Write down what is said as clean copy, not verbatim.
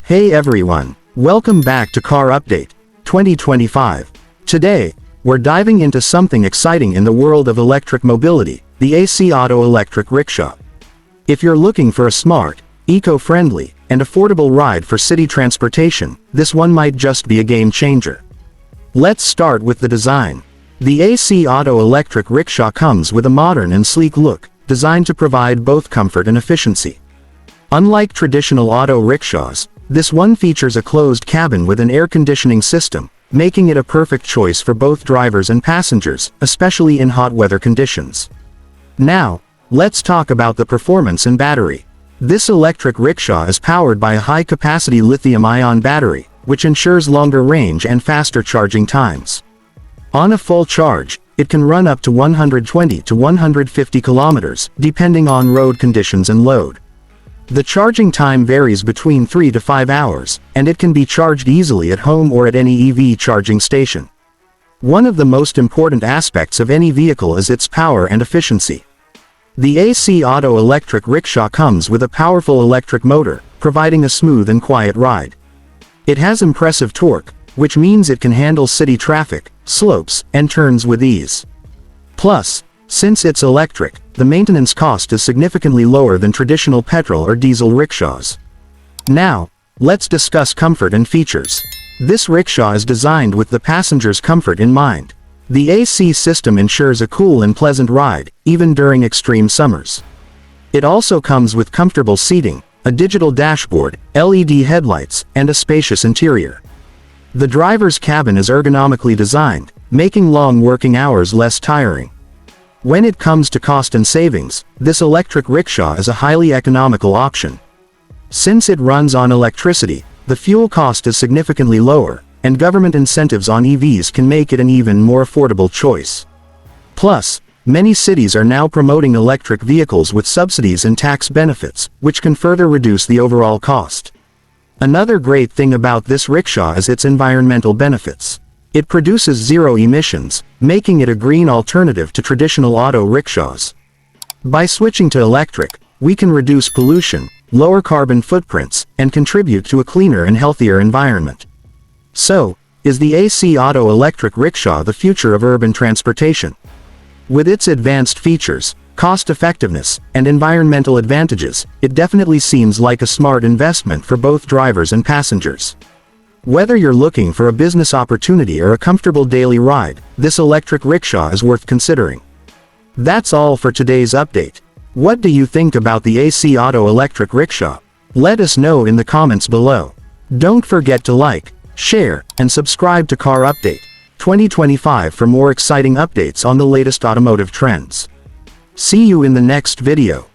Hey everyone, welcome back to Car Update 2025. Today, we're diving into something exciting in the world of electric mobility, the AC Auto Electric Rickshaw. If you're looking for a smart, eco-friendly, and affordable ride for city transportation, this one might just be a game changer. Let's start with the design. The AC Auto Electric Rickshaw comes with a modern and sleek look, designed to provide both comfort and efficiency. Unlike traditional auto rickshaws, this one features a closed cabin with an air conditioning system, making it a perfect choice for both drivers and passengers, especially in hot weather conditions. Now, let's talk about the performance and battery. This electric rickshaw is powered by a high-capacity lithium-ion battery, which ensures longer range and faster charging times. On a full charge, it can run up to 120 to 150 kilometers, depending on road conditions and load. The charging time varies between 3 to 5 hours, and it can be charged easily at home or at any EV charging station. One of the most important aspects of any vehicle is its power and efficiency. The AC Auto Electric Rickshaw comes with a powerful electric motor, providing a smooth and quiet ride. It has impressive torque, which means it can handle city traffic, slopes, and turns with ease. Plus, since it's electric, the maintenance cost is significantly lower than traditional petrol or diesel rickshaws. Now, let's discuss comfort and features. This rickshaw is designed with the passenger's comfort in mind. The AC system ensures a cool and pleasant ride, even during extreme summers. It also comes with comfortable seating, a digital dashboard, LED headlights, and a spacious interior. The driver's cabin is ergonomically designed, making long working hours less tiring. When it comes to cost and savings, this electric rickshaw is a highly economical option. Since it runs on electricity, the fuel cost is significantly lower, and government incentives on EVs can make it an even more affordable choice. Plus, many cities are now promoting electric vehicles with subsidies and tax benefits, which can further reduce the overall cost. Another great thing about this rickshaw is its environmental benefits. It produces zero emissions, making it a green alternative to traditional auto rickshaws. By switching to electric, we can reduce pollution, lower carbon footprints, and contribute to a cleaner and healthier environment. So, is the AC Auto Electric Rickshaw the future of urban transportation? With its advanced features, cost-effectiveness, and environmental advantages, it definitely seems like a smart investment for both drivers and passengers. Whether you're looking for a business opportunity or a comfortable daily ride, this electric rickshaw is worth considering. That's all for today's update. What do you think about the AC Auto Electric Rickshaw? Let us know in the comments below. Don't forget to like, share, and subscribe to Car Update 2025 for more exciting updates on the latest automotive trends. See you in the next video.